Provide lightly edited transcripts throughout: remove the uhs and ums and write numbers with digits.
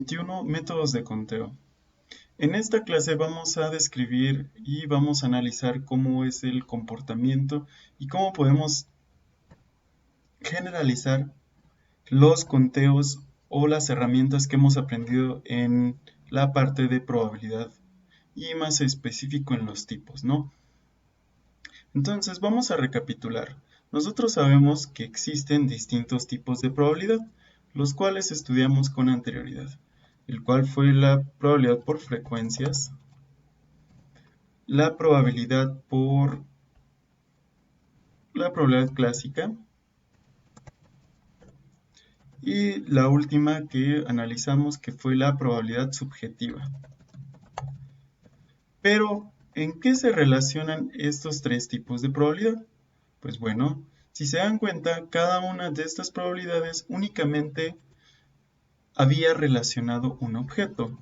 21 métodos de conteo. En esta clase vamos a describir y vamos a analizar cómo es el comportamiento y cómo podemos generalizar los conteos o las herramientas que hemos aprendido en la parte de probabilidad y más específico en los tipos, ¿no? Entonces vamos a recapitular. Nosotros sabemos que existen distintos tipos de probabilidad, los cuales estudiamos con anterioridad, el cual fue la probabilidad por frecuencias, la probabilidad por la probabilidad clásica y la última que analizamos que fue la probabilidad subjetiva. Pero, ¿en qué se relacionan estos tres tipos de probabilidad? Pues bueno, si se dan cuenta, cada una de estas probabilidades únicamente había relacionado un objeto.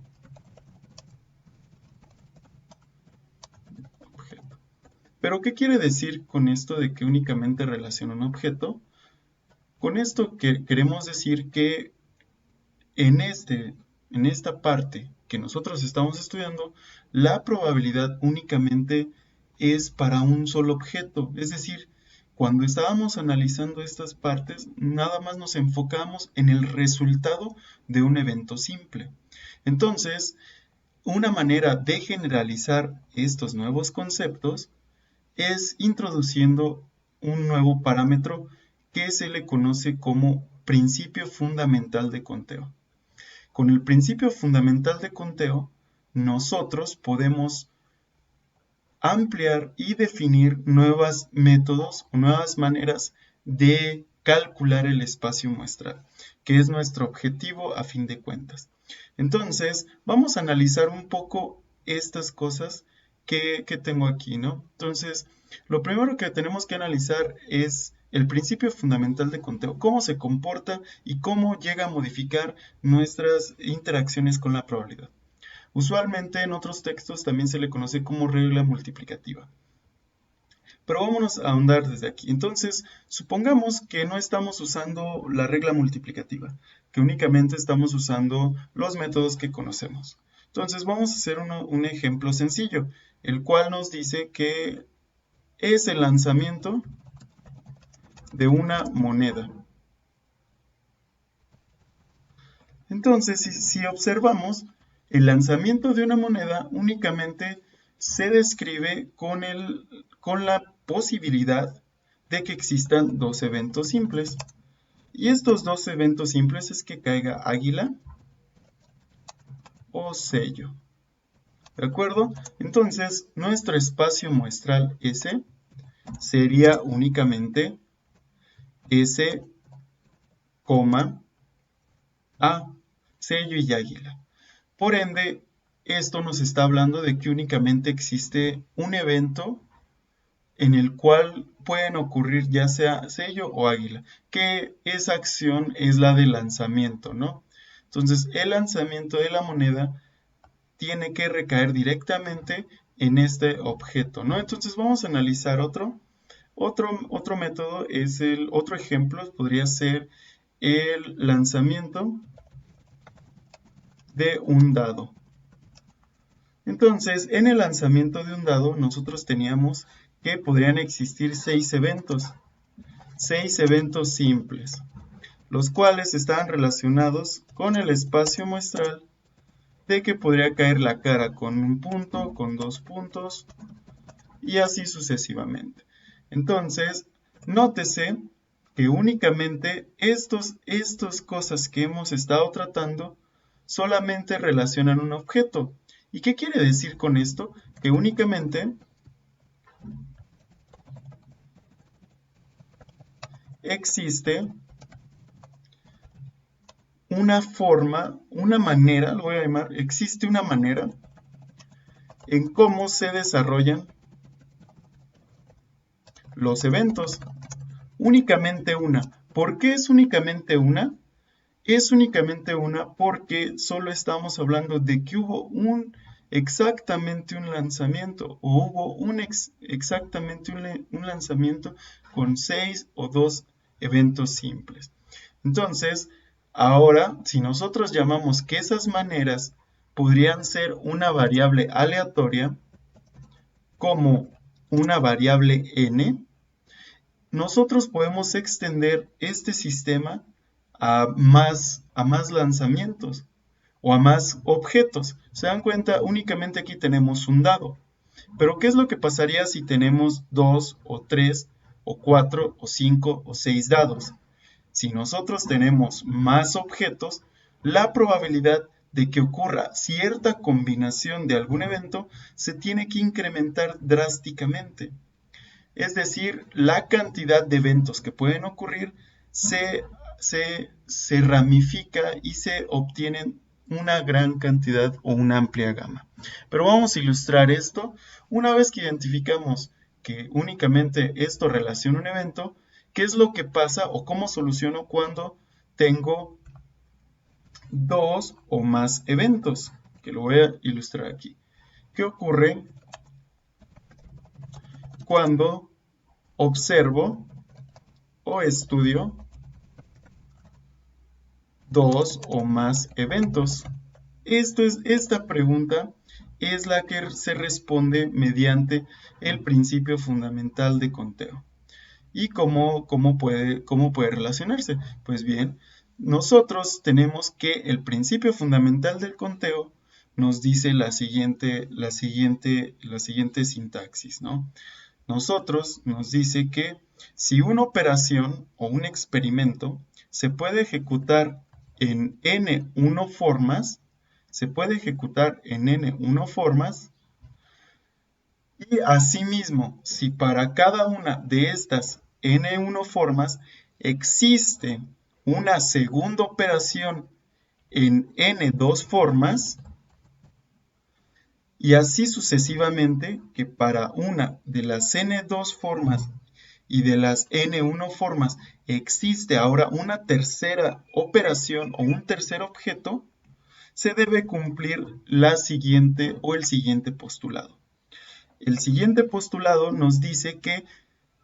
Pero, ¿qué quiere decir con esto de que únicamente relaciona un objeto? Con esto queremos decir que en esta parte que nosotros estamos estudiando, la probabilidad únicamente es para un solo objeto. Es decir, cuando estábamos analizando estas partes, nada más nos enfocamos en el resultado de un evento simple. Entonces, una manera de generalizar estos nuevos conceptos es introduciendo un nuevo parámetro que se le conoce como principio fundamental de conteo. Con el principio fundamental de conteo, nosotros podemos ampliar y definir nuevos métodos o nuevas maneras de calcular el espacio muestral, que es nuestro objetivo a fin de cuentas. Entonces, vamos a analizar un poco estas cosas que tengo aquí, ¿no? Entonces, lo primero que tenemos que analizar es el principio fundamental de conteo, cómo se comporta y cómo llega a modificar nuestras interacciones con la probabilidad. Usualmente en otros textos también se le conoce como regla multiplicativa. Pero vámonos a ahondar desde aquí. Entonces, supongamos que no estamos usando la regla multiplicativa, que únicamente estamos usando los métodos que conocemos. Entonces, vamos a hacer un ejemplo sencillo, el cual nos dice que es el lanzamiento de una moneda. Entonces, si observamos, el lanzamiento de una moneda únicamente se describe con la posibilidad de que existan dos eventos simples. Y estos dos eventos simples es que caiga águila o sello. ¿De acuerdo? Entonces, nuestro espacio muestral S sería únicamente S, A, sello y águila. Por ende, esto nos está hablando de que únicamente existe un evento en el cual pueden ocurrir ya sea sello o águila, que esa acción es la de lanzamiento, ¿no? Entonces, el lanzamiento de la moneda tiene que recaer directamente en este objeto, ¿no? Entonces, vamos a analizar otro método, otro ejemplo podría ser el lanzamiento de un dado. Entonces, en el lanzamiento de un dado, nosotros teníamos que podrían existir seis eventos simples, los cuales estaban relacionados con el espacio muestral de que podría caer la cara con un punto, con dos puntos y así sucesivamente. Entonces, nótese que únicamente estas cosas que hemos estado tratando solamente relacionan un objeto. ¿Y qué quiere decir con esto? Que únicamente existe una forma, una manera, lo voy a llamar, existe una manera en cómo se desarrollan los eventos. Únicamente una. ¿Por qué es únicamente una? Es únicamente una porque solo estamos hablando de que hubo exactamente un lanzamiento o hubo exactamente un lanzamiento con 6 o 2 eventos simples. Entonces, Ahora, si nosotros llamamos que esas maneras podrían ser una variable aleatoria, como una variable n, nosotros podemos extender este sistema a más lanzamientos o a más objetos. ¿Se dan cuenta? Únicamente aquí tenemos un dado. Pero ¿qué es lo que pasaría si tenemos 2 o 3 o 4 o 5 o 6 dados? Si nosotros tenemos más objetos, la probabilidad de que ocurra cierta combinación de algún evento se tiene que incrementar drásticamente. Es decir, la cantidad de eventos que pueden ocurrir se ramifica y se obtienen una gran cantidad o una amplia gama. Pero vamos a ilustrar esto. Una vez que identificamos que únicamente esto relaciona un evento, ¿qué es lo que pasa o cómo soluciono cuando tengo dos o más eventos? Que lo voy a ilustrar aquí. ¿Qué ocurre cuando observo o estudio dos o más eventos? Esta pregunta es la que se responde mediante el principio fundamental de conteo. ¿Y cómo puede relacionarse? Pues bien, nosotros tenemos que el principio fundamental del conteo nos dice la siguiente sintaxis, ¿no? Nosotros nos dice que si una operación o un experimento se puede ejecutar en n1 formas, y asimismo, si para cada una de estas n1 formas existe una segunda operación en n2 formas, y así sucesivamente, que para una de las n2 formas y de las n1 formas existe ahora una tercera operación o un tercer objeto, se debe cumplir la siguiente o el siguiente postulado. El siguiente postulado nos dice que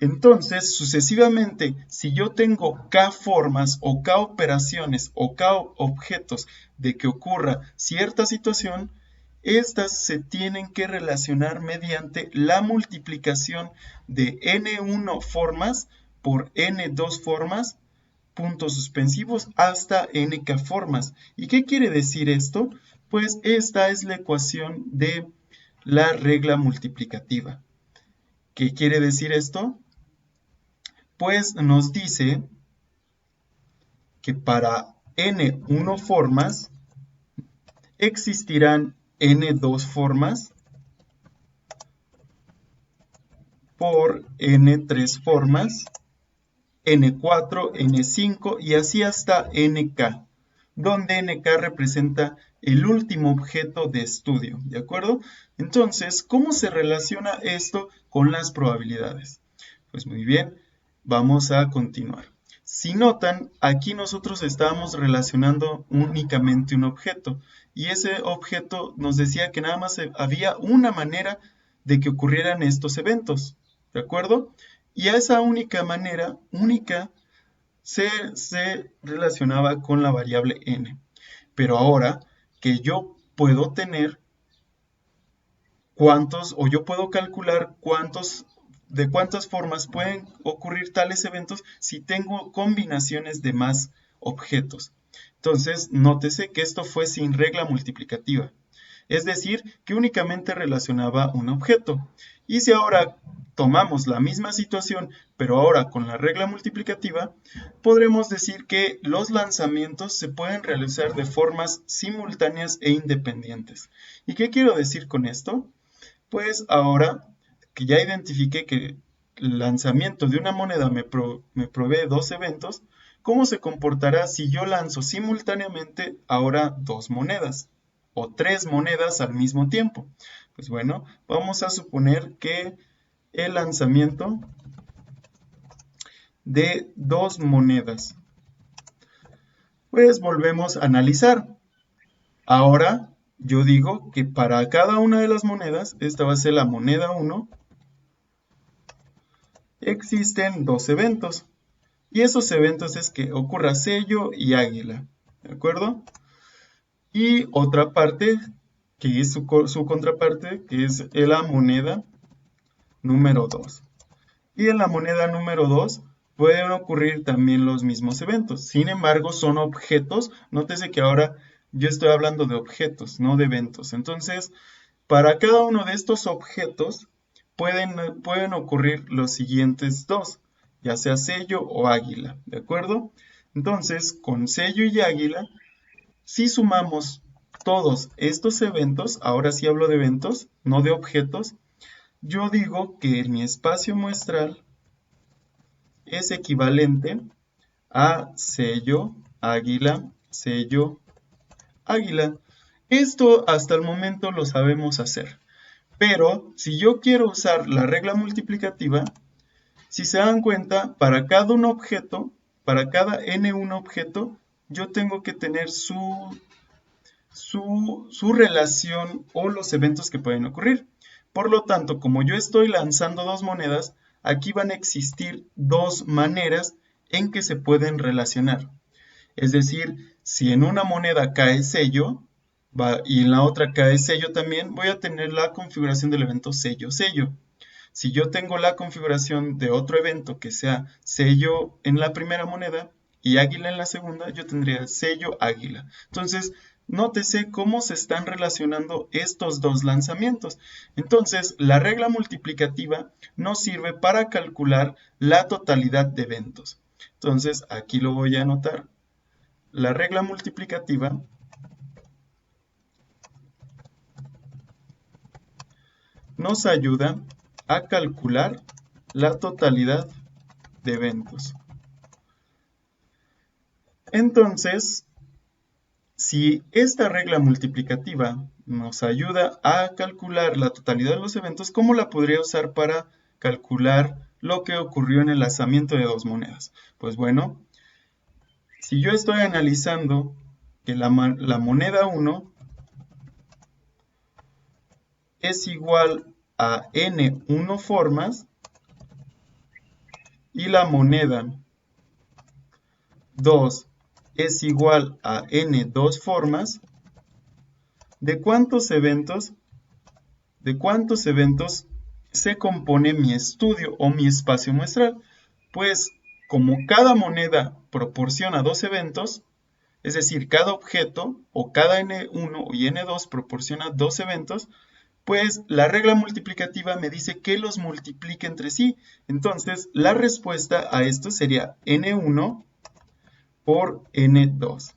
entonces, sucesivamente, si yo tengo k formas o k operaciones o k objetos de que ocurra cierta situación, estas se tienen que relacionar mediante la multiplicación de n1 formas por n2 formas, puntos suspensivos, hasta nk formas. ¿Y qué quiere decir esto? Pues esta es la ecuación de la regla multiplicativa. ¿Qué quiere decir esto? Pues nos dice que para n1 formas existirán n2 formas por n3 formas, n4, n5 y así hasta nk, donde nk representa el último objeto de estudio, ¿de acuerdo? Entonces, ¿cómo se relaciona esto con las probabilidades? Pues muy bien, vamos a continuar. Si notan, aquí nosotros estábamos relacionando únicamente un objeto y ese objeto nos decía que nada más había una manera de que ocurrieran estos eventos, ¿de acuerdo? Y a esa única manera, se relacionaba con la variable n. Pero ahora que yo puedo tener o yo puedo calcular de cuántas formas pueden ocurrir tales eventos si tengo combinaciones de más objetos. Entonces, nótese que esto fue sin regla multiplicativa. Es decir, que únicamente relacionaba un objeto. Y si ahora tomamos la misma situación, pero ahora con la regla multiplicativa, podremos decir que los lanzamientos se pueden realizar de formas simultáneas e independientes. ¿Y qué quiero decir con esto? Pues ahora que ya identifiqué que el lanzamiento de una moneda me provee dos eventos, ¿cómo se comportará si yo lanzo simultáneamente ahora dos monedas o tres monedas al mismo tiempo? Pues bueno, vamos a suponer que el lanzamiento de dos monedas. Pues volvemos a analizar. Ahora yo digo que para cada una de las monedas, esta va a ser la moneda 1, existen dos eventos. Y esos eventos es que ocurra sello y águila. ¿de acuerdo? Y otra parte, que es su contraparte, que es la moneda número 2. Y en la moneda número 2 pueden ocurrir también los mismos eventos. Sin embargo, son objetos. Nótese que ahora yo estoy hablando de objetos, no de eventos. Entonces, para cada uno de estos objetos pueden ocurrir los siguientes dos, ya sea sello o águila, ¿de acuerdo? Entonces, con sello y águila, si sumamos todos estos eventos, ahora sí hablo de eventos, no de objetos, yo digo que mi espacio muestral es equivalente a sello, águila. Esto hasta el momento lo sabemos hacer. Pero si yo quiero usar la regla multiplicativa, si se dan cuenta, para cada un objeto, para cada n1 objeto, yo tengo que tener su relación o los eventos que pueden ocurrir. Por lo tanto, como yo estoy lanzando dos monedas, aquí van a existir dos maneras en que se pueden relacionar. Es decir, si en una moneda cae sello y en la otra cae sello también, voy a tener la configuración del evento sello-sello. Si yo tengo la configuración de otro evento que sea sello en la primera moneda y águila en la segunda, yo tendría sello águila. Entonces, nótese cómo se están relacionando estos dos lanzamientos. Entonces, la regla multiplicativa nos sirve para calcular la totalidad de eventos. Entonces, aquí lo voy a anotar. La regla multiplicativa nos ayuda a calcular la totalidad de eventos. Entonces, si esta regla multiplicativa nos ayuda a calcular la totalidad de los eventos, ¿cómo la podría usar para calcular lo que ocurrió en el lanzamiento de dos monedas? Pues bueno, si yo estoy analizando que la moneda 1 es igual a n1 formas y la moneda 2 es igual a n2 formas, ¿de cuántos eventos se compone mi estudio o mi espacio muestral? Pues como cada moneda proporciona dos eventos, es decir, cada objeto o cada n1 y n2 proporciona dos eventos, pues la regla multiplicativa me dice que los multiplique entre sí. Entonces, la respuesta a esto sería n1 por n2,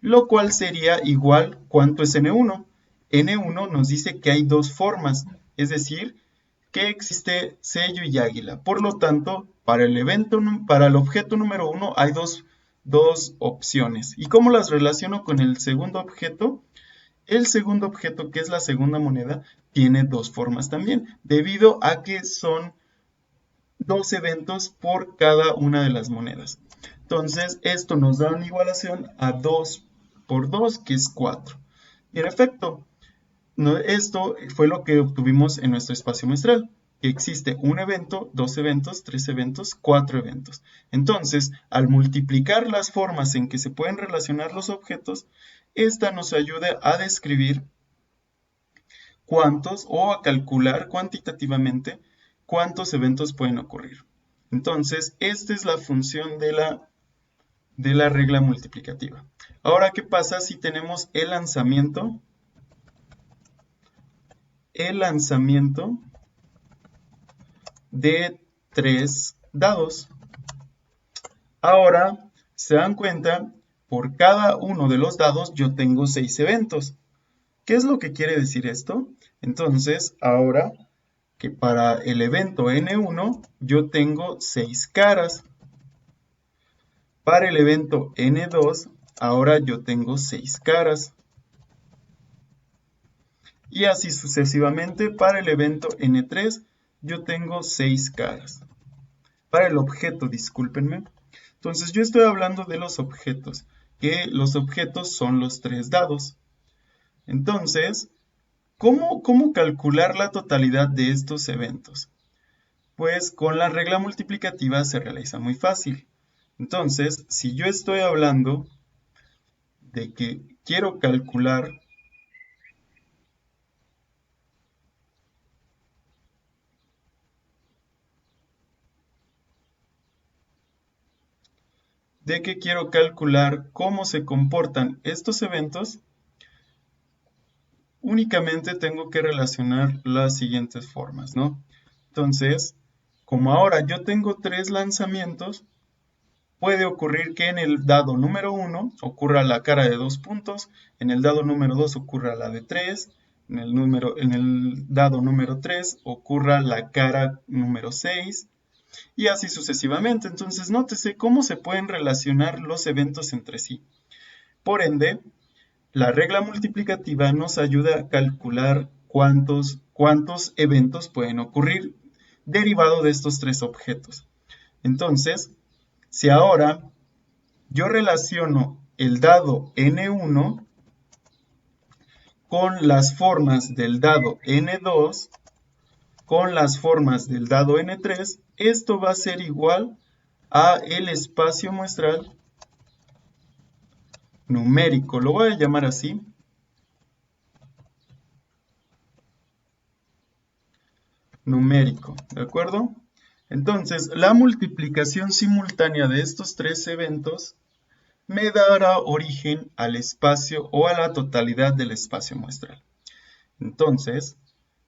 lo cual sería igual, ¿cuánto es n1? n1 nos dice que hay dos formas, es decir, que existe sello y águila. Por lo tanto, para el objeto número 1 hay dos opciones. ¿Y cómo las relaciono con el segundo objeto? El segundo objeto, que es la segunda moneda, tiene dos formas también, debido a que son dos eventos por cada una de las monedas. Entonces, esto nos da una igualación a 2 por 2, que es 4. Y en efecto, esto fue lo que obtuvimos en nuestro espacio muestral, que existe un evento, dos eventos, tres eventos, cuatro eventos. Entonces, al multiplicar las formas en que se pueden relacionar los objetos, esta nos ayuda a describir cuántos o a calcular cuantitativamente cuántos eventos pueden ocurrir. Entonces, esta es la función de la regla multiplicativa. Ahora, ¿qué pasa si tenemos el lanzamiento? El lanzamiento de 3 dados. Ahora, se dan cuenta, por cada uno de los dados yo tengo 6 eventos. ¿Qué es lo que quiere decir esto? Entonces, ahora que para el evento N1 yo tengo 6 caras. Para el evento N2, ahora yo tengo 6 caras. Y así sucesivamente para el evento N3 yo tengo 6 caras. Para el objeto, discúlpenme. Entonces yo estoy hablando de los objetos, que los objetos son los 3 dados. Entonces, ¿cómo calcular la totalidad de estos eventos? Pues con la regla multiplicativa se realiza muy fácil. Entonces, si yo estoy hablando de que quiero calcular cómo se comportan estos eventos, únicamente tengo que relacionar las siguientes formas, ¿no? Entonces, como ahora yo tengo 3 lanzamientos, puede ocurrir que en el dado número 1 ocurra la cara de 2 puntos, en el dado número 2 ocurra la de 3, en el dado número 3 ocurra la cara número 6, y así sucesivamente. Entonces, nótese cómo se pueden relacionar los eventos entre sí. Por ende, la regla multiplicativa nos ayuda a calcular cuántos eventos pueden ocurrir derivado de estos 3 objetos. Entonces, si ahora yo relaciono el dado N1 con las formas del dado N2 con las formas del dado N3, esto va a ser igual a el espacio muestral numérico. Lo voy a llamar así. Numérico, ¿de acuerdo? Entonces, la multiplicación simultánea de estos 3 eventos me dará origen al espacio o a la totalidad del espacio muestral. Entonces,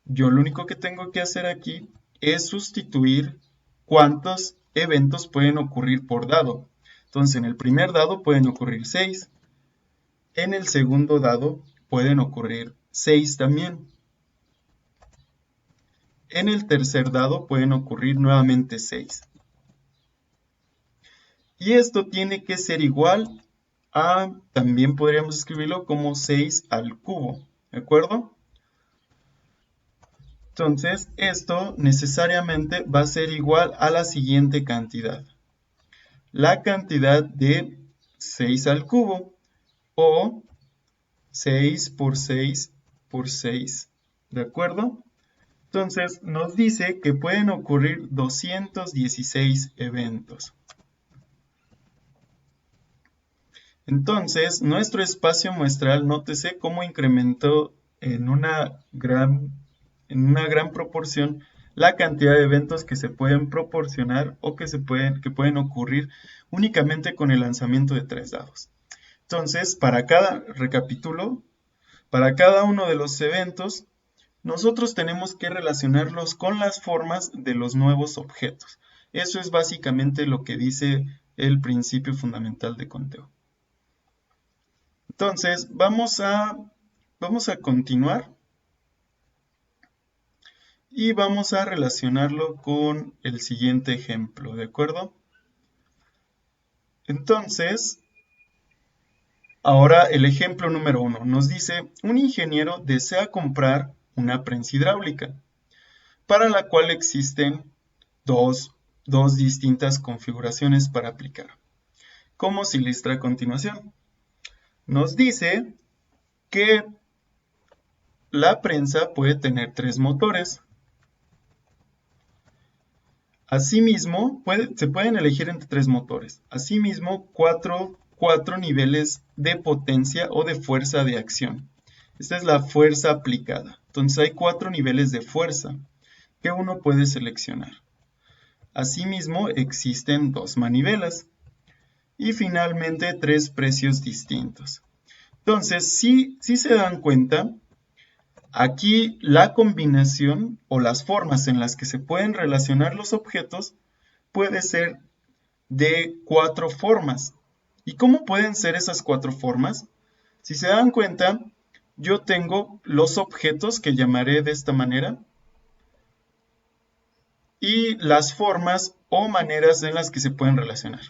yo lo único que tengo que hacer aquí es sustituir cuántos eventos pueden ocurrir por dado. Entonces, en el primer dado pueden ocurrir 6. En el segundo dado pueden ocurrir 6 también. En el tercer dado pueden ocurrir nuevamente 6. Y esto tiene que ser igual a, también podríamos escribirlo como 6 al cubo, ¿de acuerdo? Entonces, esto necesariamente va a ser igual a la siguiente cantidad. La cantidad de 6 al cubo, o 6 por 6 por 6, ¿de acuerdo? Entonces, nos dice que pueden ocurrir 216 eventos. Entonces, nuestro espacio muestral, nótese cómo incrementó en una gran proporción la cantidad de eventos que se pueden proporcionar o que pueden ocurrir únicamente con el lanzamiento de 3 dados. Entonces, recapitulo, para cada uno de los eventos, nosotros tenemos que relacionarlos con las formas de los nuevos objetos. Eso es básicamente lo que dice el principio fundamental de conteo. Entonces, vamos a continuar y vamos a relacionarlo con el siguiente ejemplo, ¿de acuerdo? Entonces, ahora el ejemplo número 1 nos dice, un ingeniero desea comprar una prensa hidráulica, para la cual existen dos distintas configuraciones para aplicar, como se ilustra a continuación. Nos dice que la prensa puede tener 3 motores. Asimismo, se pueden elegir entre 3 motores. Asimismo, 4 niveles de potencia o de fuerza de acción. Esta es la fuerza aplicada. Entonces hay 4 niveles de fuerza que uno puede seleccionar. Asimismo, existen 2 manivelas. Y finalmente 3 precios distintos. Entonces, si se dan cuenta, aquí la combinación o las formas en las que se pueden relacionar los objetos puede ser de 4 formas. ¿Y cómo pueden ser esas 4 formas? Si se dan cuenta, yo tengo los objetos que llamaré de esta manera y las formas o maneras en las que se pueden relacionar.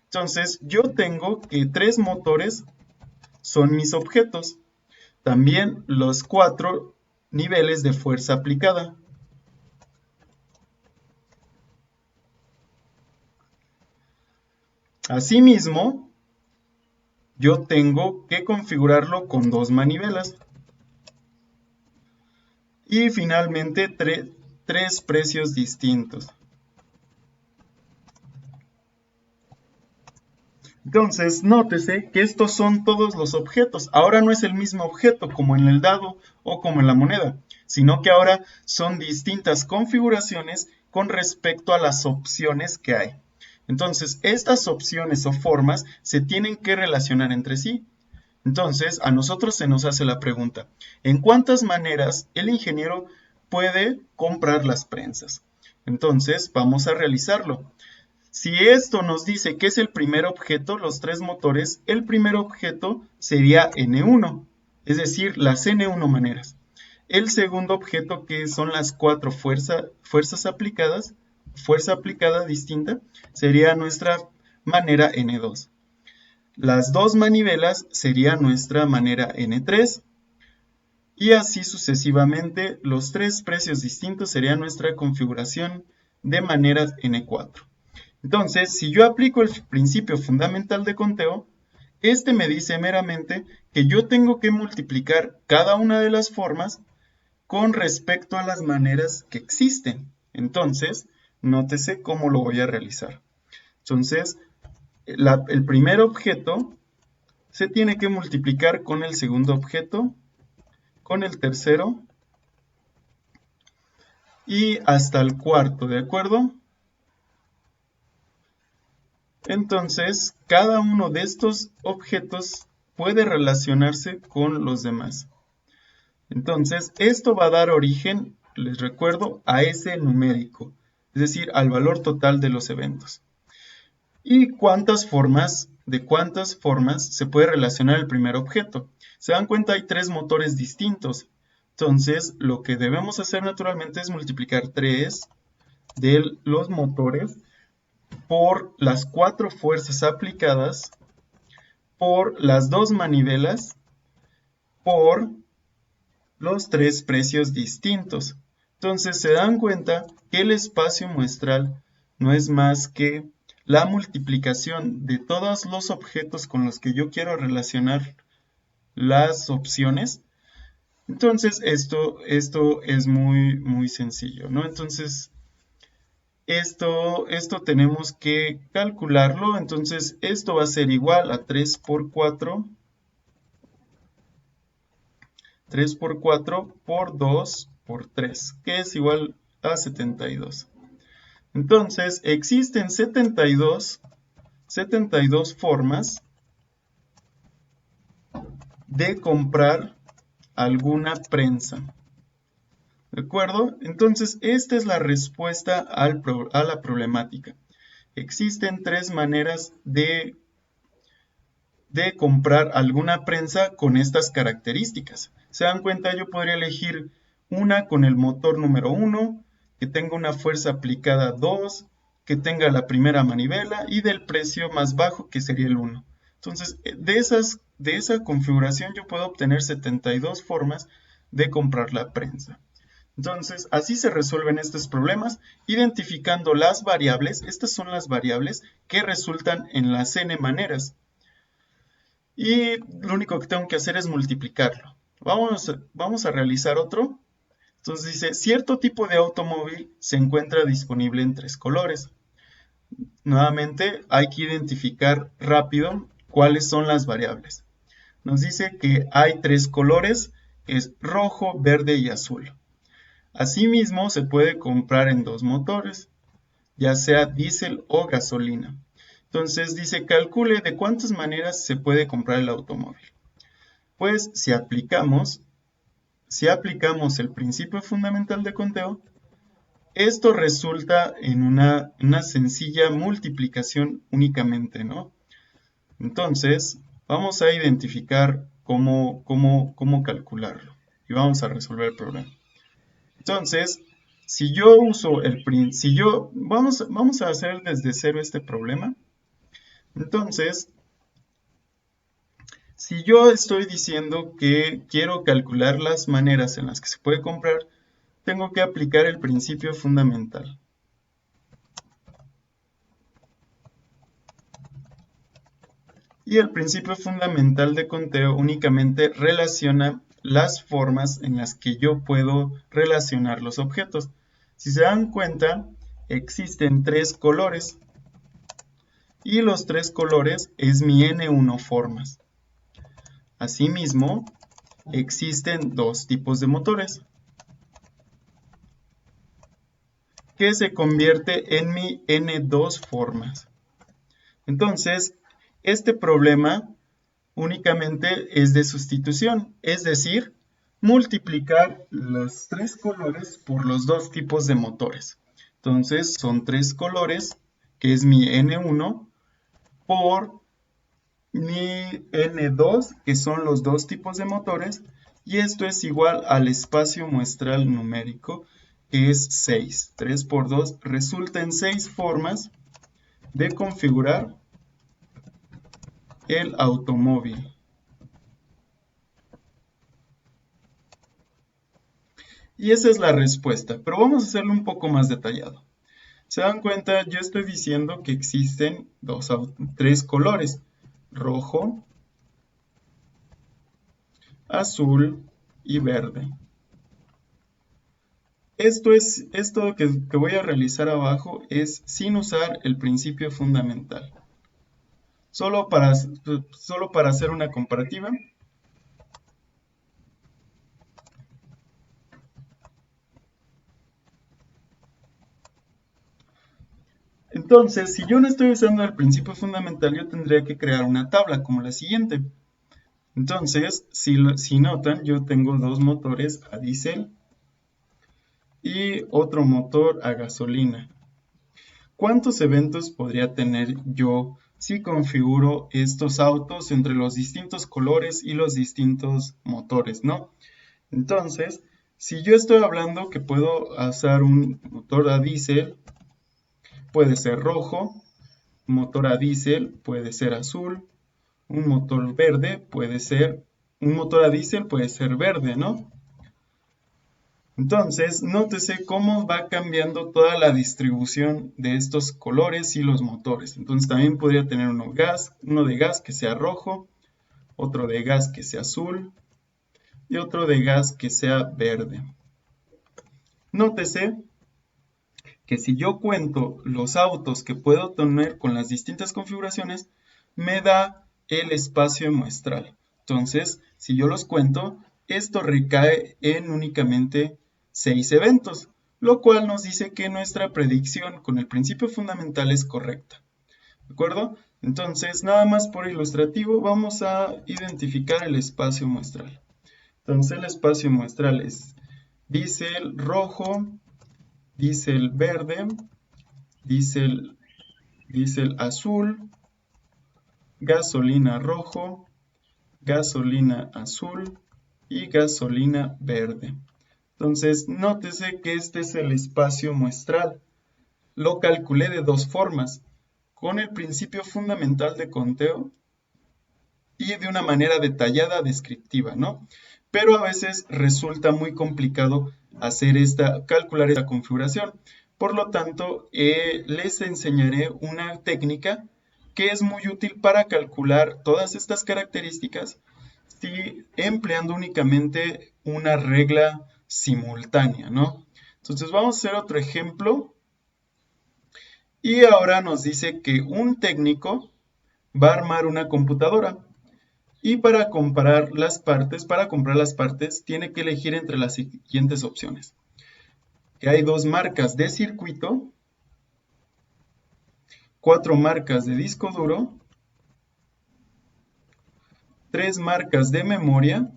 Entonces, yo tengo que 3 motores son mis objetos. También los 4 niveles de fuerza aplicada. Asimismo, yo tengo que configurarlo con 2 manivelas. Y finalmente, 3 precios distintos. Entonces, nótese que estos son todos los objetos. Ahora no es el mismo objeto como en el dado o como en la moneda, sino que ahora son distintas configuraciones con respecto a las opciones que hay. Entonces, estas opciones o formas se tienen que relacionar entre sí. Entonces, a nosotros se nos hace la pregunta, ¿en cuántas maneras el ingeniero puede comprar las prensas? Entonces, vamos a realizarlo. Si esto nos dice que es el primer objeto, los tres motores, el primer objeto sería N1, es decir, las N1 maneras. El segundo objeto, que son las cuatro fuerzas aplicadas, fuerza aplicada distinta, sería nuestra manera N2. Las dos manivelas sería nuestra manera N3. Y así sucesivamente, los tres precios distintos serían nuestra configuración de maneras N4. Entonces, si yo aplico el principio fundamental de conteo, este me dice meramente que yo tengo que multiplicar cada una de las formas con respecto a las maneras que existen. Entonces, nótese cómo lo voy a realizar. Entonces, el primer objeto se tiene que multiplicar con el segundo objeto, con el tercero y hasta el cuarto, ¿de acuerdo? Entonces, cada uno de estos objetos puede relacionarse con los demás. Entonces, esto va a dar origen, les recuerdo, a ese numérico, es decir, al valor total de los eventos. ¿Y de cuántas formas se puede relacionar el primer objeto? Se dan cuenta, hay tres motores distintos. Entonces, lo que debemos hacer naturalmente es multiplicar 3 de los motores por las cuatro fuerzas aplicadas, por las dos manivelas, por los tres precios distintos. Entonces se dan cuenta que el espacio muestral no es más que la multiplicación de todos los objetos con los que yo quiero relacionar las opciones. Entonces esto es muy sencillo, ¿no? Entonces esto tenemos que calcularlo. Entonces esto va a ser igual a 3 por 4 por 2 por 3, que es igual a 72. Entonces, existen 72 formas de comprar alguna prensa. ¿De acuerdo? Entonces, esta es la respuesta a la problemática. Existen tres maneras de comprar alguna prensa con estas características. Se dan cuenta, yo podría elegir una con el motor número 1, que tenga una fuerza aplicada 2, que tenga la primera manivela y del precio más bajo, que sería el 1. Entonces, de esa configuración yo puedo obtener 72 formas de comprar la prensa. Entonces, así se resuelven estos problemas, identificando las variables. Estas son las variables que resultan en las n maneras. Y lo único que tengo que hacer es multiplicarlo. Vamos a realizar otro. Entonces dice, cierto tipo de automóvil se encuentra disponible en 3 colores. Nuevamente hay que identificar rápido cuáles son las variables. Nos dice que hay 3 colores, es rojo, verde y azul. Asimismo se puede comprar en 2 motores, ya sea diésel o gasolina. Entonces dice, calcule de cuántas maneras se puede comprar el automóvil. Pues si aplicamos el principio fundamental de conteo, esto resulta en una sencilla multiplicación únicamente, ¿no? Entonces, vamos a identificar cómo calcularlo y vamos a resolver el problema. Entonces, si yo uso vamos a hacer desde cero este problema. Entonces, si yo estoy diciendo que quiero calcular las maneras en las que se puede comprar, tengo que aplicar el principio fundamental. Y el principio fundamental de conteo únicamente relaciona las formas en las que yo puedo relacionar los objetos. Si se dan cuenta, existen 3 colores. y los tres colores es mi N1 formas. Asimismo, existen dos tipos de motores que se convierte en mi N2 formas. Entonces, este problema únicamente es de sustitución, es decir, multiplicar los tres colores por los dos tipos de motores. Entonces, son tres colores, que es mi N1, por mi N2, que son los dos tipos de motores, y esto es igual al espacio muestral numérico, que es 6. 3 por 2 resulta en 6 formas de configurar el automóvil. Y esa es la respuesta, pero vamos a hacerlo un poco más detallado. ¿Se dan cuenta? Yo estoy diciendo que existen tres colores, rojo, azul y verde. Esto que voy a realizar abajo es sin usar el principio fundamental. Solo para hacer una comparativa. Entonces, si yo no estoy usando el principio fundamental, yo tendría que crear una tabla como la siguiente. Entonces, si notan, yo tengo dos motores a diésel y otro motor a gasolina. ¿Cuántos eventos podría tener yo si configuro estos autos entre los distintos colores y los distintos motores, ¿no? Entonces, si yo estoy hablando que puedo usar un motor a diésel, puede ser rojo, motor a diésel puede ser azul, un motor a diésel puede ser verde, ¿no? Entonces, nótese cómo va cambiando toda la distribución de estos colores y los motores. Entonces, también podría tener uno de gas que sea rojo, otro de gas que sea azul y otro de gas que sea verde. Nótese que si yo cuento los autos que puedo tener con las distintas configuraciones, me da el espacio muestral. Entonces, si yo los cuento, esto recae en únicamente 6 eventos, lo cual nos dice que nuestra predicción con el principio fundamental es correcta. ¿De acuerdo? Entonces, nada más por ilustrativo, vamos a identificar el espacio muestral. Entonces, el espacio muestral es diésel rojo, diésel verde, diésel azul, gasolina rojo, gasolina azul y gasolina verde. Entonces, nótese que este es el espacio muestral. Lo calculé de dos formas, con el principio fundamental de conteo y de una manera detallada descriptiva, ¿no? Pero a veces resulta muy complicado calcular esta configuración. Por lo tanto, les enseñaré una técnica que es muy útil para calcular todas estas características empleando únicamente una regla simultánea, ¿no? Entonces vamos a hacer otro ejemplo. Y ahora nos dice que un técnico va a armar una computadora. Y para comprar las partes, tiene que elegir entre las siguientes opciones. Que hay 2 marcas de circuito, 4 marcas de disco duro, 3 marcas de memoria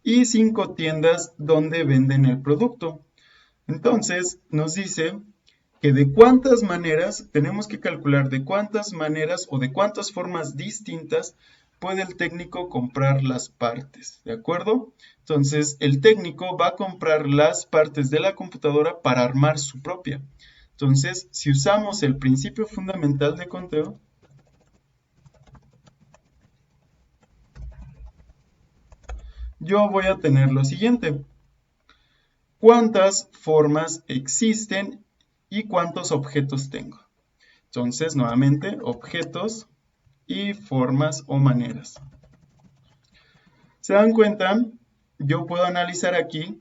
y 5 tiendas donde venden el producto. Entonces nos dice que tenemos que calcular de cuántas maneras o de cuántas formas distintas puede el técnico comprar las partes, ¿de acuerdo? Entonces, el técnico va a comprar las partes de la computadora para armar su propia. Entonces, si usamos el principio fundamental de conteo, yo voy a tener lo siguiente. ¿Cuántas formas existen y cuántos objetos tengo? Entonces, nuevamente, objetos y formas o maneras. ¿Se dan cuenta? Yo puedo analizar aquí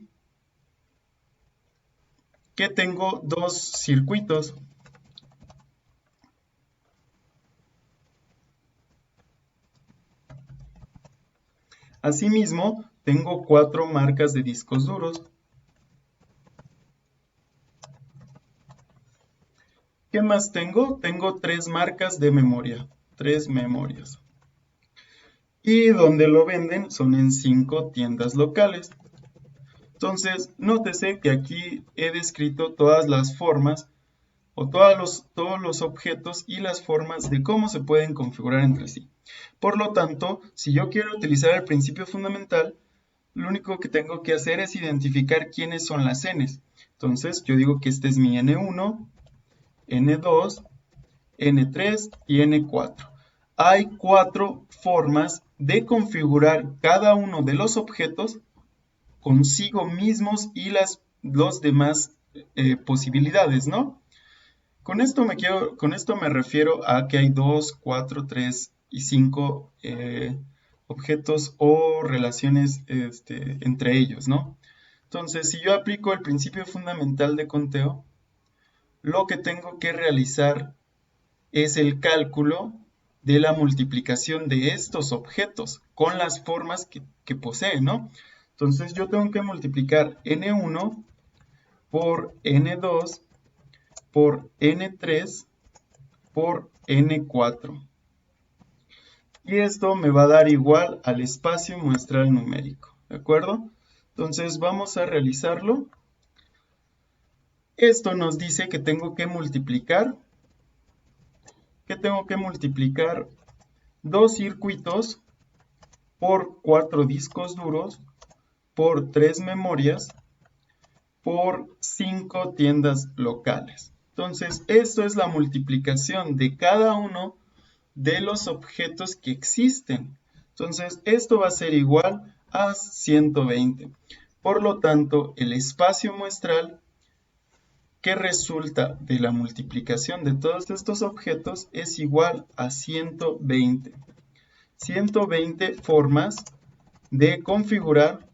que tengo dos circuitos. Asimismo, tengo 4 marcas de discos duros. ¿Qué más tengo? Tengo 3 marcas de memoria, 3 memorias. Y donde lo venden son en 5 tiendas locales. Entonces, nótese que aquí he descrito todas las formas o todos los objetos y las formas de cómo se pueden configurar entre sí. Por lo tanto, si yo quiero utilizar el principio fundamental, lo único que tengo que hacer es identificar quiénes son las n's. Entonces, yo digo que este es mi n1, n2, n3 y n4. Hay 4 formas de configurar cada uno de los objetos consigo mismos y los demás posibilidades, ¿no? Con esto me refiero a que hay 2, 4, 3 y 5 objetos o relaciones entre ellos, ¿no? Entonces, si yo aplico el principio fundamental de conteo, lo que tengo que realizar es el cálculo de la multiplicación de estos objetos con las formas que poseen, ¿no? Entonces yo tengo que multiplicar n1 por n2 por n3 por n4. Y esto me va a dar igual al espacio muestral numérico, ¿de acuerdo? Entonces vamos a realizarlo. Esto nos dice que tengo que multiplicar dos circuitos por 4 discos duros por 3 memorias por 5 tiendas locales. Entonces, esto es la multiplicación de cada uno de los objetos que existen. Entonces, esto va a ser igual a 120. Por lo tanto, el espacio muestral que resulta de la multiplicación de todos estos objetos es igual a 120. 120 formas de configurar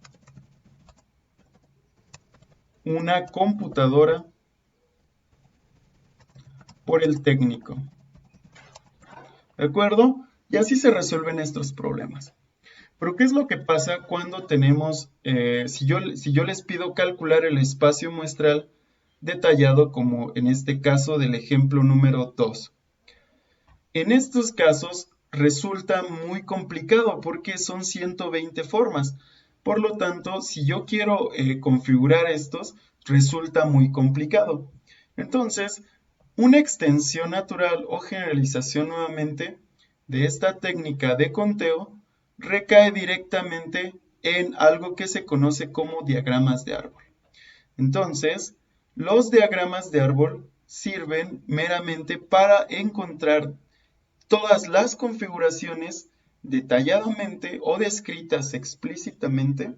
una computadora por el técnico. ¿De acuerdo? Y así se resuelven estos problemas. Pero ¿qué es lo que pasa cuando tenemos, si yo les pido calcular el espacio muestral detallado como en este caso del ejemplo número 2? En estos casos resulta muy complicado porque son 120 formas. Por lo tanto, si yo quiero configurar estos, resulta muy complicado. Entonces, una extensión natural o generalización nuevamente de esta técnica de conteo recae directamente en algo que se conoce como diagramas de árbol. Entonces, los diagramas de árbol sirven meramente para encontrar todas las configuraciones detalladamente o descritas explícitamente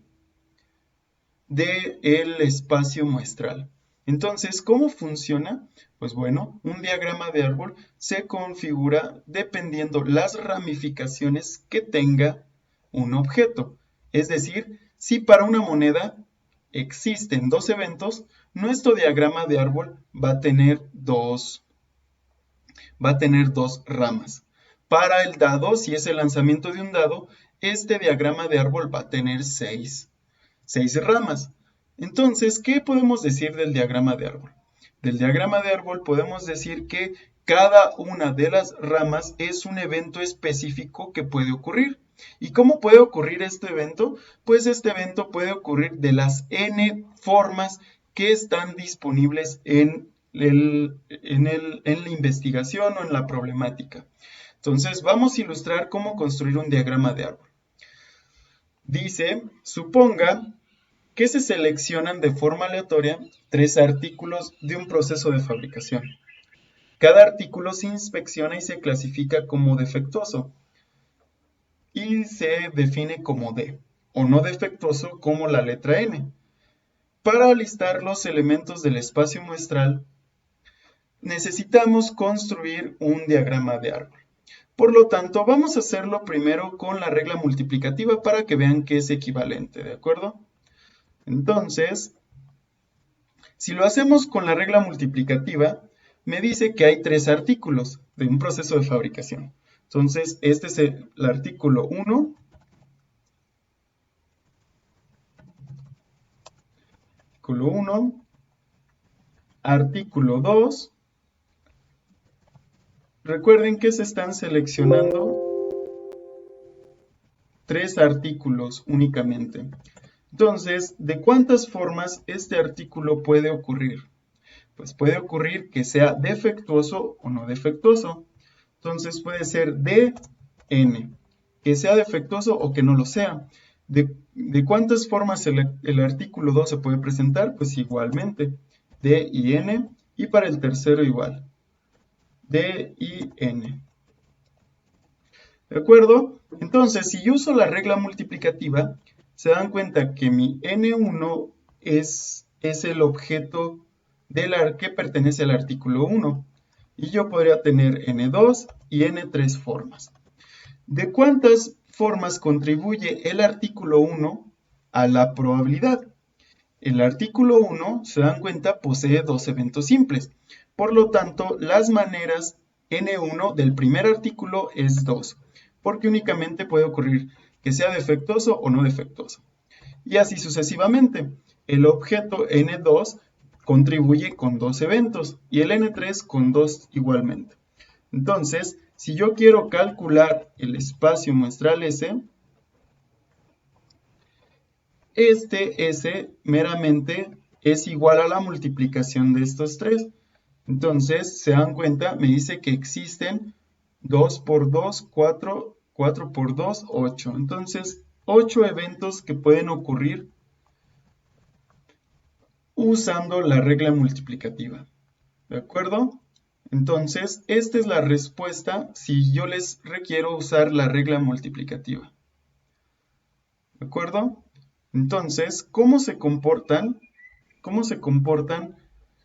del espacio muestral. Entonces, ¿cómo funciona? Pues bueno, un diagrama de árbol se configura dependiendo las ramificaciones que tenga un objeto. Es decir, si para una moneda existen 2 eventos, nuestro diagrama de árbol va a tener dos ramas. Para el dado, si es el lanzamiento de un dado, este diagrama de árbol va a tener 6 ramas. Entonces, ¿qué podemos decir del diagrama de árbol? Del diagrama de árbol podemos decir que cada una de las ramas es un evento específico que puede ocurrir. ¿Y cómo puede ocurrir este evento? Pues este evento puede ocurrir de las n formas que están disponibles en la investigación o en la problemática. Entonces, vamos a ilustrar cómo construir un diagrama de árbol. Dice, suponga que se seleccionan de forma aleatoria 3 artículos de un proceso de fabricación. Cada artículo se inspecciona y se clasifica como defectuoso y se define como D, o no defectuoso como la letra N. Para listar los elementos del espacio muestral, necesitamos construir un diagrama de árbol. Por lo tanto, vamos a hacerlo primero con la regla multiplicativa para que vean que es equivalente, ¿de acuerdo? Entonces, si lo hacemos con la regla multiplicativa, me dice que hay 3 artículos de un proceso de fabricación. Entonces, este es el artículo 1, artículo 1, artículo 2. Recuerden que se están seleccionando 3 artículos únicamente. Entonces, ¿de cuántas formas este artículo puede ocurrir? Pues puede ocurrir que sea defectuoso o no defectuoso. Entonces puede ser DN, que sea defectuoso o que no lo sea. ¿De cuántas formas el artículo 2 se puede presentar? Pues igualmente, D y N, y para el tercero igual, D y N. ¿De acuerdo? Entonces, si yo uso la regla multiplicativa, se dan cuenta que mi N1 es el objeto que pertenece al artículo 1. Y yo podría tener N2 y N3 formas. ¿De cuántas formas contribuye el artículo 1 a la probabilidad? El artículo 1, se dan cuenta, posee 2 eventos simples. Por lo tanto, las maneras N1 del primer artículo es 2, porque únicamente puede ocurrir que sea defectuoso o no defectuoso. Y así sucesivamente. El objeto N2 contribuye con 2 eventos y el N3 con 2 igualmente. Entonces, si yo quiero calcular el espacio muestral S, este S meramente es igual a la multiplicación de estos 3. Entonces, se dan cuenta, me dice que existen 2 por 2, 4, 4 por 2, 8. Entonces, 8 eventos que pueden ocurrir usando la regla multiplicativa. ¿De acuerdo? Entonces, esta es la respuesta si yo les requiero usar la regla multiplicativa. ¿De acuerdo? Entonces, ¿cómo se comportan? ¿Cómo se comportan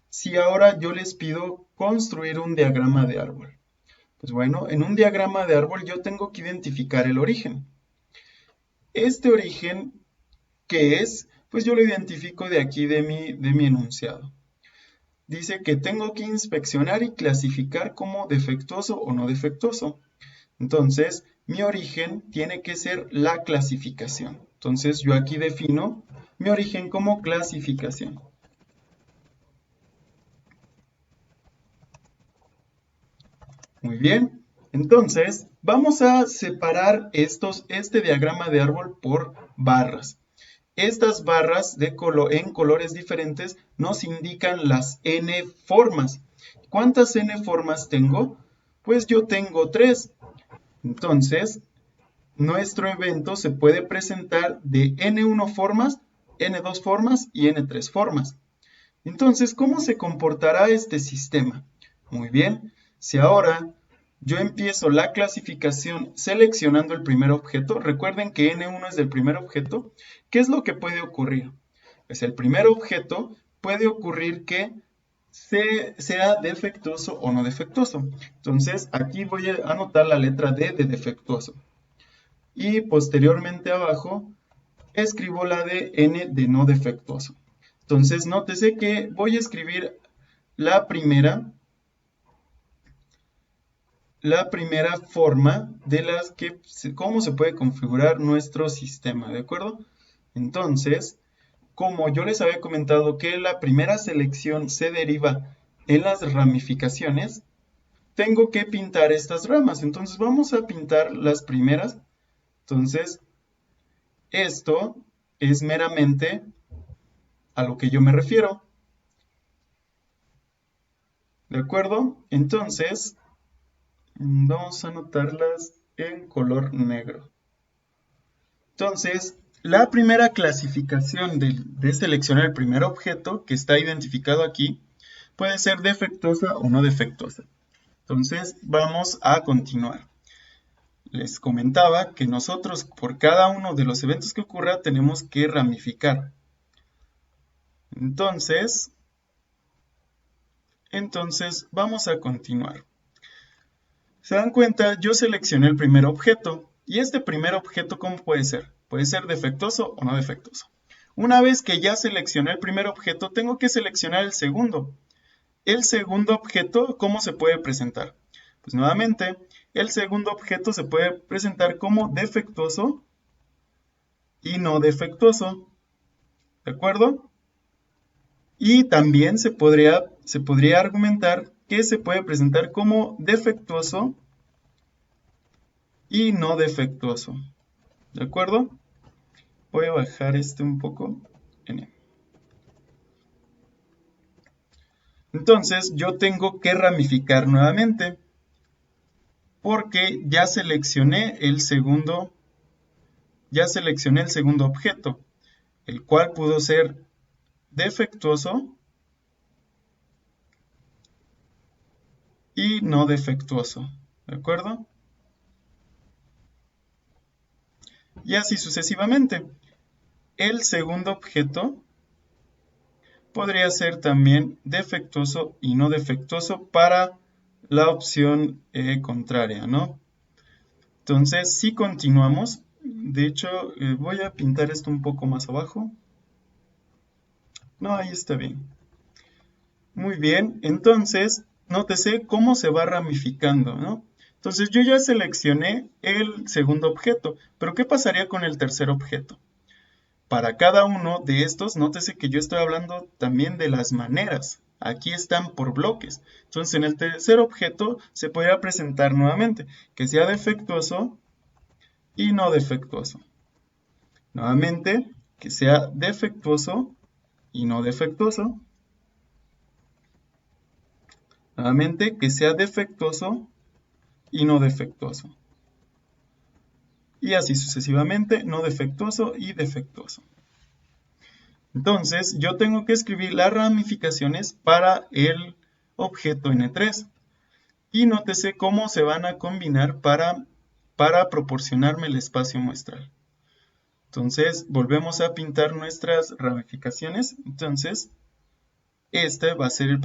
si ahora yo les pido construir un diagrama de árbol? Pues bueno, en un diagrama de árbol yo tengo que identificar el origen. Este origen, ¿qué es? Pues yo lo identifico de aquí de mi enunciado. Dice que tengo que inspeccionar y clasificar como defectuoso o no defectuoso. Entonces, mi origen tiene que ser la clasificación. Entonces, yo aquí defino mi origen como clasificación. Muy bien. Entonces, vamos a separar este diagrama de árbol por barras. Estas barras en colores diferentes nos indican las n formas. ¿Cuántas n formas tengo? Pues yo tengo 3. Entonces, nuestro evento se puede presentar de n1 formas, n2 formas y n3 formas. Entonces, ¿cómo se comportará este sistema? Muy bien, si ahora yo empiezo la clasificación seleccionando el primer objeto, recuerden que n1 es del primer objeto, ¿qué es lo que puede ocurrir? Pues el primer objeto puede ocurrir que sea defectuoso o no defectuoso. Entonces, aquí voy a anotar la letra D de defectuoso. Y posteriormente abajo escribo la de N de no defectuoso. Entonces, nótese que voy a escribir la primera forma de cómo se puede configurar nuestro sistema, ¿de acuerdo? Entonces, como yo les había comentado que la primera selección se deriva en las ramificaciones, tengo que pintar estas ramas. Entonces, vamos a pintar las primeras. Entonces, esto es meramente a lo que yo me refiero. ¿De acuerdo? Entonces, vamos a anotarlas en color negro. Entonces, la primera clasificación de seleccionar el primer objeto que está identificado aquí puede ser defectuosa o no defectuosa. Entonces, vamos a continuar. Les comentaba que nosotros por cada uno de los eventos que ocurra tenemos que ramificar. Entonces vamos a continuar. ¿Se dan cuenta? Yo seleccioné el primer objeto. ¿Y este primer objeto cómo puede ser? Puede ser defectuoso o no defectuoso. Una vez que ya seleccioné el primer objeto, tengo que seleccionar el segundo. El segundo objeto, ¿cómo se puede presentar? Pues nuevamente, el segundo objeto se puede presentar como defectuoso y no defectuoso. ¿De acuerdo? Y también se podría argumentar que se puede presentar como defectuoso y no defectuoso. ¿De acuerdo? Voy a bajar este un poco. Entonces yo tengo que ramificar nuevamente porque ya seleccioné el segundo objeto, el cual pudo ser defectuoso y no defectuoso. ¿De acuerdo? Y así sucesivamente. El segundo objeto podría ser también defectuoso y no defectuoso para la opción contraria, ¿no? Entonces, si continuamos, de hecho, voy a pintar esto un poco más abajo. No, ahí está bien. Muy bien, entonces, nótese cómo se va ramificando, ¿no? Entonces, yo ya seleccioné el segundo objeto, pero ¿qué pasaría con el tercer objeto? Para cada uno de estos, nótese que yo estoy hablando también de las maneras. Aquí están por bloques. Entonces, en el tercer objeto se podría presentar nuevamente que sea defectuoso y no defectuoso. Nuevamente, que sea defectuoso y no defectuoso. Nuevamente, que sea defectuoso y no defectuoso. Y así sucesivamente, no defectuoso y defectuoso. Entonces, yo tengo que escribir las ramificaciones para el objeto N3. Y nótese cómo se van a combinar para proporcionarme el espacio muestral. Entonces, volvemos a pintar nuestras ramificaciones. Entonces, este va a ser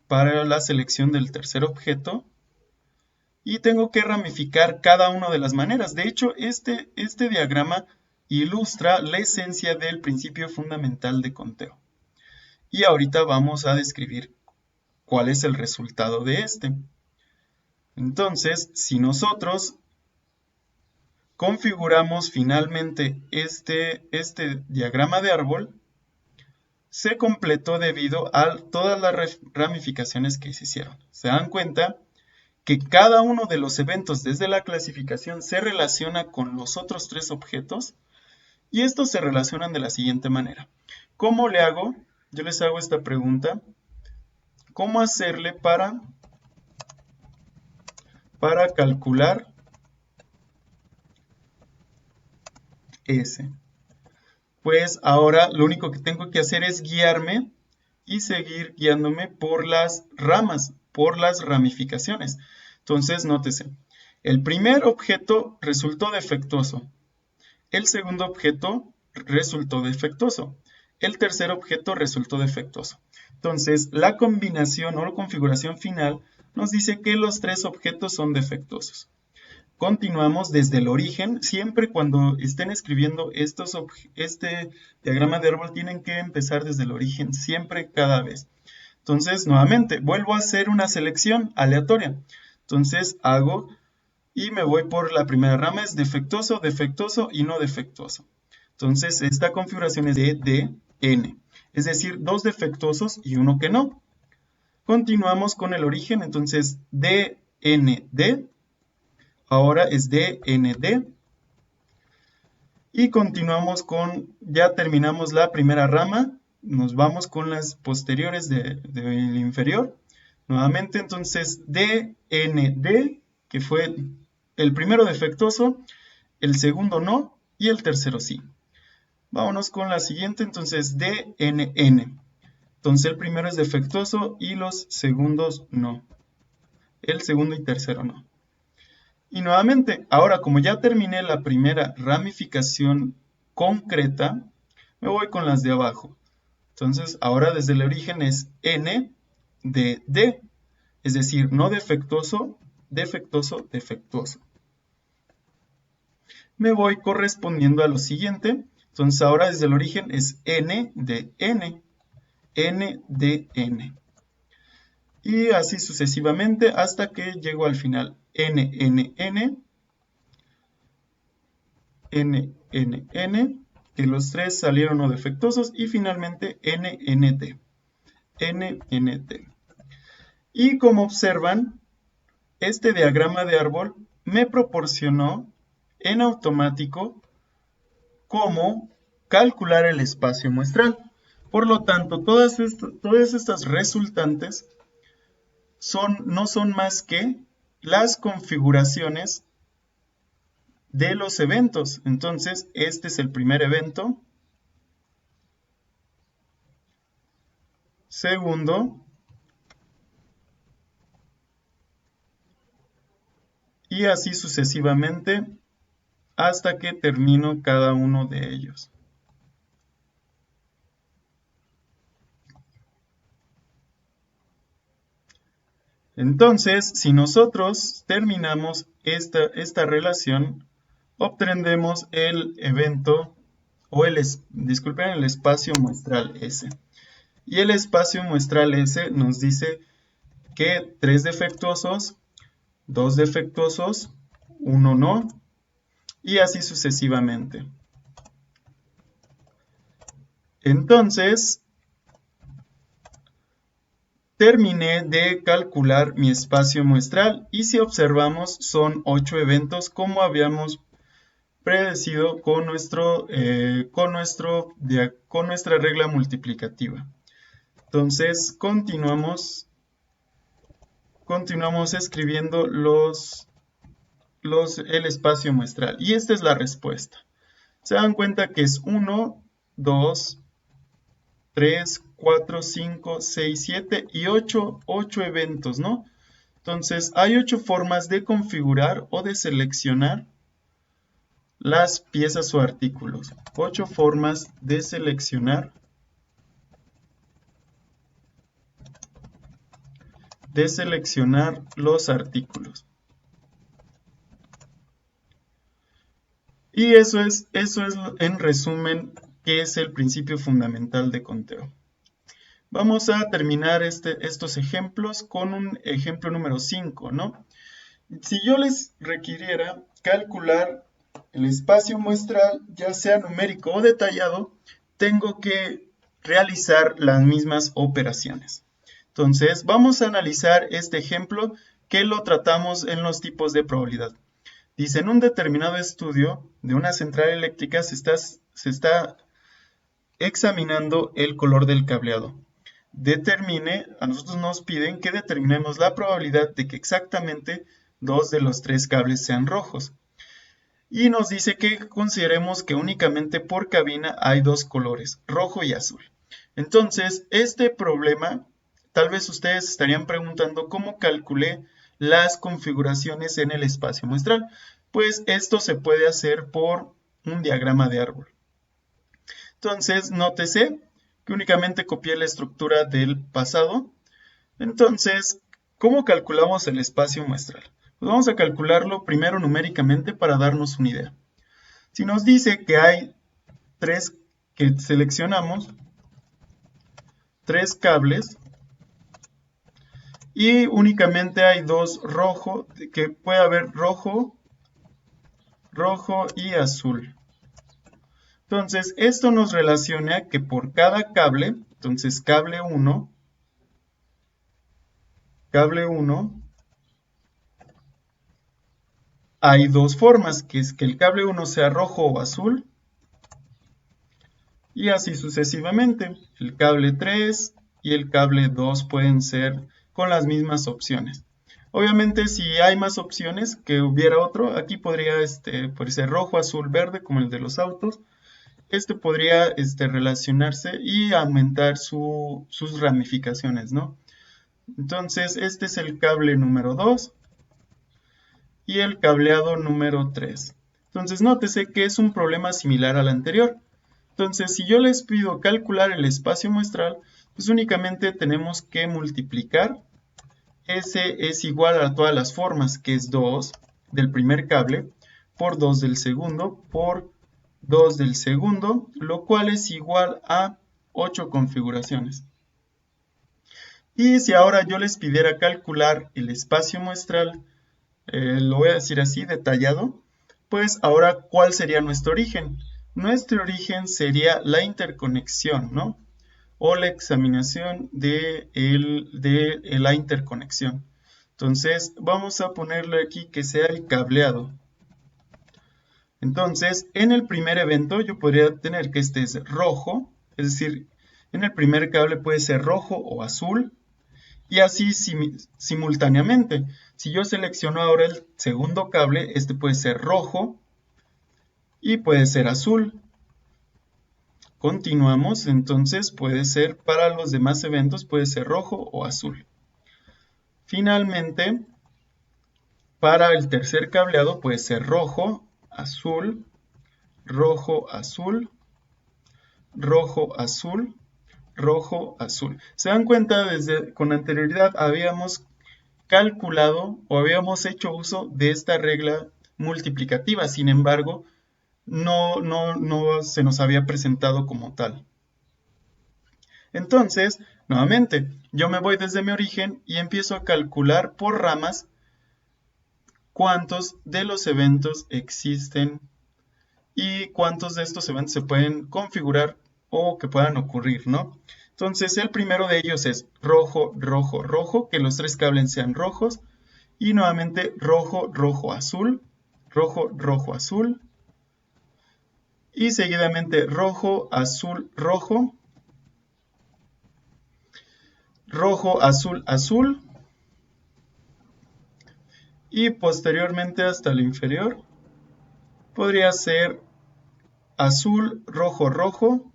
para la selección del tercer objeto. Y tengo que ramificar cada una de las maneras. De hecho, este diagrama ilustra la esencia del principio fundamental de conteo. Y ahorita vamos a describir cuál es el resultado de este. Entonces, si nosotros configuramos finalmente este diagrama de árbol, se completó debido a todas las ramificaciones que se hicieron. Se dan cuenta que cada uno de los eventos desde la clasificación se relaciona con los otros tres objetos y estos se relacionan de la siguiente manera. ¿Cómo le hago? Yo les hago esta pregunta. ¿Cómo hacerle para calcular S? Pues ahora lo único que tengo que hacer es guiarme y seguir guiándome por las ramas, por las ramificaciones. Entonces, nótese, el primer objeto resultó defectuoso, el segundo objeto resultó defectuoso, el tercer objeto resultó defectuoso. Entonces, la combinación o la configuración final nos dice que los tres objetos son defectuosos. Continuamos desde el origen. Siempre cuando estén escribiendo este diagrama de árbol tienen que empezar desde el origen, siempre, cada vez. Entonces, nuevamente, vuelvo a hacer una selección aleatoria. Entonces, hago y me voy por la primera rama, es defectuoso, defectuoso y no defectuoso. Entonces, esta configuración es de DN, es decir, dos defectuosos y uno que no. Continuamos con el origen, entonces DND. Ahora es DND. Y continuamos con, ya terminamos la primera rama, nos vamos con las posteriores del inferior. Nuevamente, entonces DND, que fue el primero defectuoso, el segundo no y el tercero sí. Vámonos con la siguiente, entonces DNN. Entonces el primero es defectuoso y los segundos no. El segundo y tercero no. Y nuevamente, ahora como ya terminé la primera ramificación concreta, me voy con las de abajo. Entonces, ahora desde el origen es N de D, es decir, no defectuoso, defectuoso, defectuoso. Me voy correspondiendo a lo siguiente. Entonces, ahora desde el origen es N de N, N de N. Y así sucesivamente hasta que llego al final. N, N, N, N, N, N, que los tres salieron no defectuosos y finalmente NNT. NNT. Y como observan, este diagrama de árbol me proporcionó en automático cómo calcular el espacio muestral. Por lo tanto, todas estas resultantes no son más que las configuraciones de los eventos. Entonces, este es el primer evento. Segundo. Y así sucesivamente hasta que termino cada uno de ellos. Entonces, si nosotros terminamos esta relación, obtendremos el evento, o el espacio muestral S. Y el espacio muestral S nos dice que 3 defectuosos, 2 defectuosos, 1 no, y así sucesivamente. Entonces, terminé de calcular mi espacio muestral y si observamos son 8 eventos como habíamos predecido con nuestra regla multiplicativa. Entonces continuamos escribiendo el espacio muestral y esta es la respuesta. Se dan cuenta que es 1, 2, 3, 4, 5, 6, 7 y 8 eventos, ¿no? Entonces hay 8 formas de configurar o de seleccionar las piezas o artículos. 8 formas de seleccionar los artículos. Y eso es en resumen qué es el principio fundamental de conteo. Vamos a terminar estos ejemplos con un ejemplo número 5, ¿no? Si yo les requiriera calcular el espacio muestral, ya sea numérico o detallado, tengo que realizar las mismas operaciones. Entonces, vamos a analizar este ejemplo que lo tratamos en los tipos de probabilidad. Dice, en un determinado estudio de una central eléctrica se está examinando el color del cableado. A nosotros nos piden que determinemos la probabilidad de que exactamente 2 de los 3 cables sean rojos. Y nos dice que consideremos que únicamente por cabina hay 2 colores, rojo y azul. Entonces, este problema, tal vez ustedes estarían preguntando cómo calculé las configuraciones en el espacio muestral. Pues esto se puede hacer por un diagrama de árbol. Entonces, nótese que únicamente copié la estructura del pasado. Entonces, ¿cómo calculamos el espacio muestral? Pues vamos a calcularlo primero numéricamente para darnos una idea. Si nos dice que hay 3 que seleccionamos, 3 cables, y únicamente hay 2 rojos, que puede haber rojo y azul. Entonces, esto nos relaciona que por cada cable, entonces cable 1, hay 2 formas, que es que el cable 1 sea rojo o azul, y así sucesivamente. El cable 3 y el cable 2 pueden ser con las mismas opciones. Obviamente, si hay más opciones, que hubiera otro, aquí podría ser rojo, azul, verde, como el de los autos. Este podría relacionarse y aumentar sus ramificaciones, ¿no? Entonces, este es el cable número 2 y el cableado número 3. Entonces, nótese que es un problema similar al anterior. Entonces, si yo les pido calcular el espacio muestral, pues únicamente tenemos que multiplicar. S es igual a todas las formas, que es 2 del primer cable, por 2 del segundo, por 2 del segundo, lo cual es igual a 8 configuraciones. Y si ahora yo les pidiera calcular el espacio muestral, lo voy a decir así, detallado, pues ahora, ¿cuál sería nuestro origen? nuestro origen sería la interconexión, ¿no? O la examinación de la interconexión. Entonces, vamos a ponerle aquí que sea el cableado. Entonces, en el primer evento yo podría tener que este es rojo, es decir, en el primer cable puede ser rojo o azul, y así simultáneamente. Si yo selecciono ahora el segundo cable, este puede ser rojo y puede ser azul. Continuamos, entonces puede ser para los demás eventos, puede ser rojo o azul. Finalmente, para el tercer cableado puede ser rojo, azul, rojo, azul, rojo, azul, rojo, azul. ¿Se dan cuenta? Con anterioridad habíamos calculado o habíamos hecho uso de esta regla multiplicativa. Sin embargo, no se nos había presentado como tal. Entonces, nuevamente, yo me voy desde mi origen y empiezo a calcular por ramas cuántos de los eventos existen y cuántos de estos eventos se pueden configurar o que puedan ocurrir, ¿no? Entonces, el primero de ellos es rojo, rojo, rojo, que los tres cables sean rojos, y nuevamente rojo, rojo, azul, rojo, rojo, azul, y seguidamente rojo, azul, rojo, rojo, azul, azul, y posteriormente hasta el inferior podría ser azul, rojo, rojo,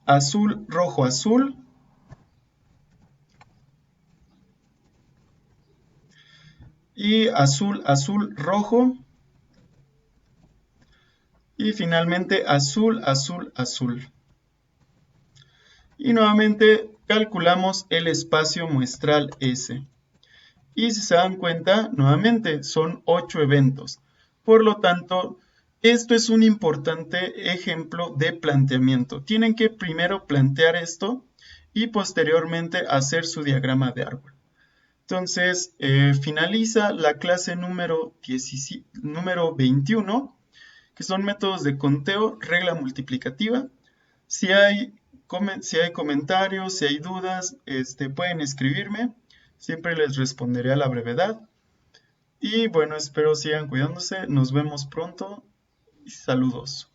azul, rojo, azul, y azul, azul, rojo, y finalmente azul, azul, azul. Y nuevamente calculamos el espacio muestral S. Y si se dan cuenta, nuevamente son 8 eventos. Por lo tanto, esto es un importante ejemplo de planteamiento. Tienen que primero plantear esto y posteriormente hacer su diagrama de árbol. Entonces, finaliza la clase número 21, que son métodos de conteo, regla multiplicativa. Si hay comentarios, si hay dudas, pueden escribirme. Siempre les responderé a la brevedad. Y bueno, espero sigan cuidándose. Nos vemos pronto y saludos.